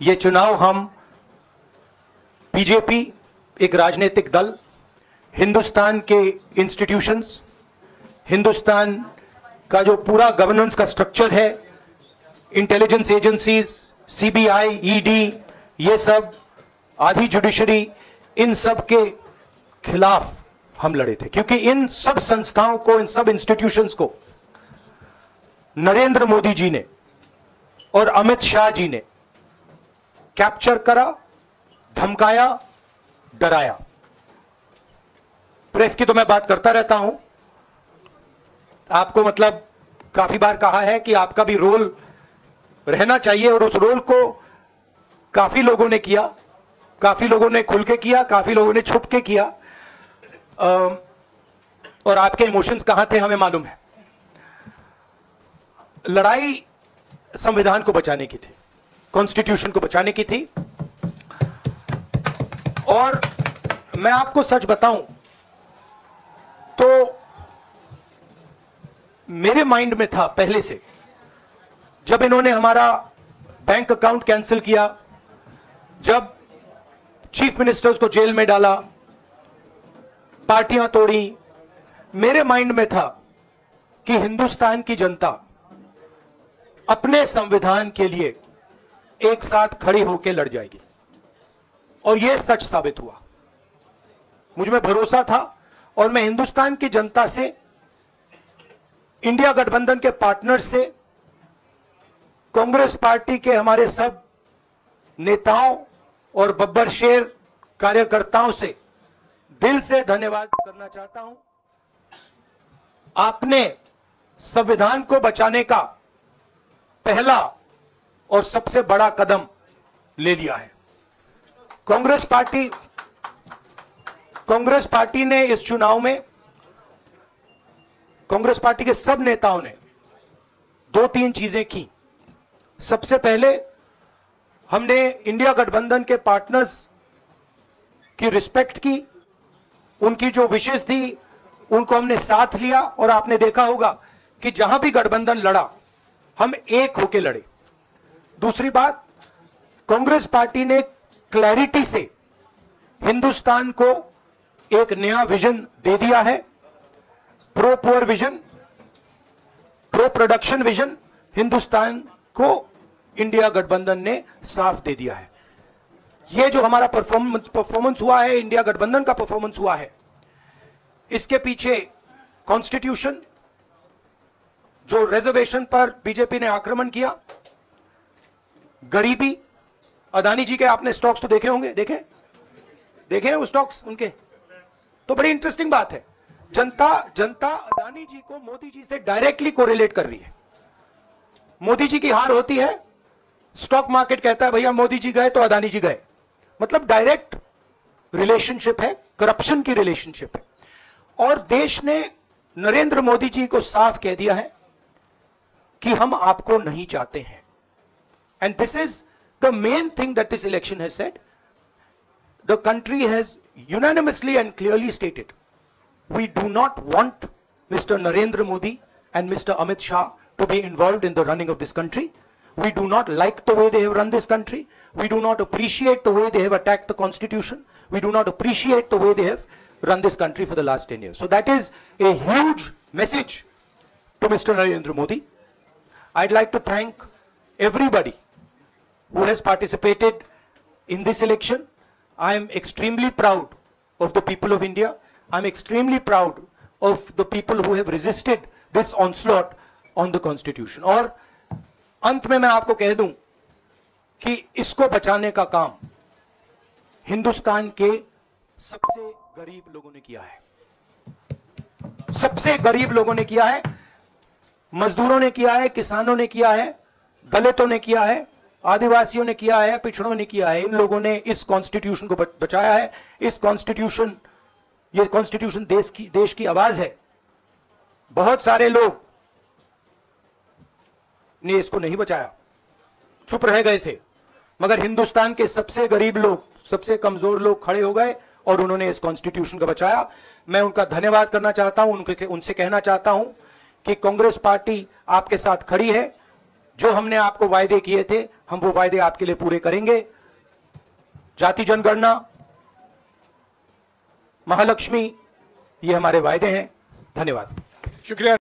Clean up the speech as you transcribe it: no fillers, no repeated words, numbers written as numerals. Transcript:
ये चुनाव हम बीजेपी एक राजनीतिक दल, हिंदुस्तान के इंस्टीट्यूशंस, हिंदुस्तान का जो पूरा गवर्नेंस का स्ट्रक्चर है, इंटेलिजेंस एजेंसीज, सीबीआई, ईडी, ये सब, आधी जुडिशरी, इन सब के खिलाफ हम लड़े थे, क्योंकि इन सब संस्थाओं को, इन सब इंस्टीट्यूशंस को नरेंद्र मोदी जी ने और अमित शाह जी ने कैप्चर करा, धमकाया, डराया। प्रेस की तो मैं बात करता रहता हूं, आपको मतलब काफी बार कहा है कि आपका भी रोल रहना चाहिए, और उस रोल को काफी लोगों ने किया, काफी लोगों ने खुल के किया, काफी लोगों ने छुप के किया, और आपके इमोशंस कहां थे हमें मालूम है। लड़ाई संविधान को बचाने की थी, कॉन्स्टिट्यूशन को बचाने की थी। और मैं आपको सच बताऊं तो मेरे माइंड में था पहले से, जब इन्होंने हमारा बैंक अकाउंट कैंसिल किया, जब चीफ मिनिस्टर्स को जेल में डाला, पार्टियां तोड़ी, मेरे माइंड में था कि हिंदुस्तान की जनता अपने संविधान के लिए एक साथ खड़ी होकर लड़ जाएगी, और यह सच साबित हुआ। मुझ में भरोसा था, और मैं हिंदुस्तान की जनता से, इंडिया गठबंधन के पार्टनर से, कांग्रेस पार्टी के हमारे सब नेताओं और बब्बर शेर कार्यकर्ताओं से दिल से धन्यवाद करना चाहता हूं। आपने संविधान को बचाने का पहला और सबसे बड़ा कदम ले लिया है। कांग्रेस पार्टी ने इस चुनाव में, कांग्रेस पार्टी के सब नेताओं ने 2-3 चीजें की। सबसे पहले हमने इंडिया गठबंधन के पार्टनर्स की रिस्पेक्ट की, उनकी जो विशेष थी उनको हमने साथ लिया, और आपने देखा होगा कि जहां भी गठबंधन लड़ा हम एक होकर लड़े। दूसरी बात, कांग्रेस पार्टी ने क्लैरिटी से हिंदुस्तान को एक नया विजन दे दिया है, pro poor vision, pro production vision Hindustan को इंडिया गठबंधन ने साफ दे दिया है। यह जो हमारा परफॉर्मेंस हुआ है, इंडिया गठबंधन का परफॉर्मेंस हुआ है, इसके पीछे कॉन्स्टिट्यूशन, जो रिजर्वेशन पर बीजेपी ने आक्रमण किया, गरीबी, अदानी जी के आपने स्टॉक्स तो देखे होंगे, देखे हैं वो स्टॉक्स उनके, तो बड़ी इंटरेस्टिंग बात है। जनता अदानी जी को मोदी जी से डायरेक्टली कोरिलेट कर रही है। मोदी जी की हार होती है, स्टॉक मार्केट कहता है भैया मोदी जी गए तो अदानी जी गए, मतलब डायरेक्ट रिलेशनशिप है, करप्शन की रिलेशनशिप है। और देश ने नरेंद्र मोदी जी को साफ कह दिया है कि हम आपको नहीं चाहते हैं। And this is the main thing that this election has said. The country has unanimously and clearly stated, we do not want Mr. Narendra Modi and Mr. Amit Shah to be involved in the running of this country. We do not like the way they have run this country. We do not appreciate the way they have attacked the constitution. We do not appreciate the way they have run this country for the last 10 years. So that is a huge message to Mr. Narendra Modi. I'd like to thank everybody who has participated in this election. I am extremely proud of the people of India. I'm extremely proud of the people who have resisted this onslaught on the constitution. और अंत में मैं आपको कह दूं कि इसको बचाने का काम हिंदुस्तान के सबसे गरीब लोगों ने किया है, सबसे गरीब लोगों ने किया है, मजदूरों ने किया है, किसानों ने किया है, दलितों ने किया है, आदिवासियों ने किया है, पिछड़ों ने किया है। इन लोगों ने इस कॉन्स्टिट्यूशन को बचाया है। इस कॉन्स्टिट्यूशन, ये कॉन्स्टिट्यूशन देश की आवाज है। बहुत सारे लोग ने इसको नहीं बचाया, चुप रह गए थे, मगर हिंदुस्तान के सबसे गरीब लोग, सबसे कमजोर लोग खड़े हो गए और उन्होंने इस कॉन्स्टिट्यूशन को बचाया। मैं उनका धन्यवाद करना चाहता हूं, उनसे कहना चाहता हूं कि कांग्रेस पार्टी आपके साथ खड़ी है। जो हमने आपको वायदे किए थे, हम वो वायदे आपके लिए पूरे करेंगे। जाति जनगणना, महालक्ष्मी, ये हमारे वायदे हैं। धन्यवाद। शुक्रिया।